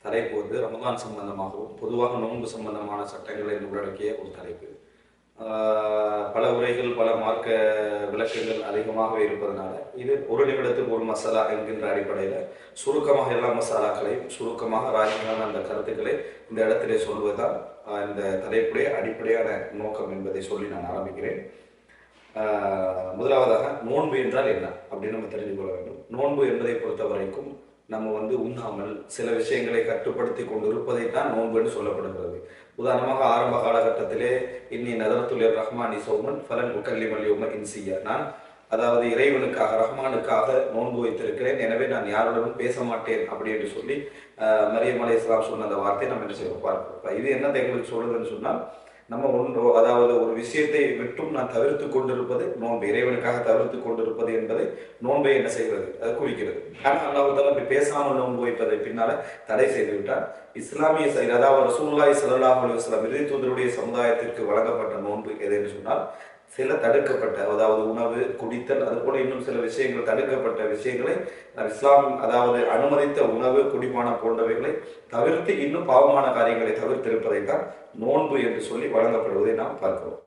தலைப்பு வந்து ரமதான் சம்பந்தமாகவும் பொதுவாக நோன்பு சம்பந்தமான சட்டங்களை உள்ளடக்கிய ஒரு தலைப்பு. பல உரைகள் பல மார்க்க விளக்கங்கள் அதிகமாக இருப்பதனால இது ஒரு நிமிடத்துக்கு ஒரு மசாலா என்கின்ற அடிப்படையில் சுருக்கமாக எல்லா மசாலாக்களையும் சுருக்கமாக ராஜியான அந்த கருத்துக்களை இந்த இடத்திலே சொல்வதுதான் இந்த தலைப்புடைய அடிப்படையான நோக்கம் என்பதை சொல்லி நான் ஆரம்பிக்கிறேன். முதலாவதாக நோன்பு என்றால் என்ன அப்படின்னு நம்ம தெரிந்து கொள்ள வேண்டும். நோன்பு என்பதை பொறுத்த வரைக்கும் நம்ம வந்து உண்ணாமல் சில விஷயங்களை கட்டுப்படுத்தி கொண்டு இருப்பதைத்தான் நோன்புன்னு சொல்லப்படுகிறது. உதாரணமாக ஆரம்ப காலகட்டத்திலே இன்னி நதரத்துல் ரஹ்மானி சௌமன் ஃபலன் உக்கல்லிமல்யும இன்சியா, நான் அதாவது இறைவனுக்காக ரஹ்மானுக்காக நோன்பு வைத்திருக்கிறேன், எனவே நான் யாருடனும் பேச மாட்டேன் அப்படி என்று சொல்லி மரியம் அலைஹிஸ்ஸலாம் சொன்ன அந்த வார்த்தையை நம்ம என்ன செய்ய பார்க்கிறோம். இது என்ன எங்களுக்கு சொல்லுதுன்னு சொன்னால், நம்ம அதாவது ஒரு விஷயத்தை விட்டும் நான் தவிர்த்து கொண்டிருப்பது நோன்பு, இறைவனுக்காக தவிர்த்து கொண்டிருப்பது என்பதை நோன்பை என்ன செய்கிறது, அது குறிக்கிறது. ஆனால் அல்லாஹ் அப்படி பேசாமல் நோன்பு வைப்பதை பின்னால தடை செய்து விட்டார். இஸ்லாமிய அதாவது ரசூலுல்லாஹி ஸல்லல்லாஹு அலைஹி வஸல்லம் இறுதி தூதருடைய சமுதாயத்திற்கு வழங்கப்பட்ட நோன்பு எது என்று சொன்னால், சில தடுக்கப்பட்ட அதாவது உணவு குடித்தல் அது போல இன்னும் சில விஷயங்கள் தடுக்கப்பட்ட விஷயங்களை இஸ்லாம் அதாவது அனுமதித்த உணவு குடிப்பானம் போன்றவைகளை தவிர்த்து இன்னும் பாவமான காரியங்களை தவிர்த்திருப்பதை தான் நோன்பு என்று சொல்லி வழங்கப்படுவதை நாம் பார்க்கிறோம்.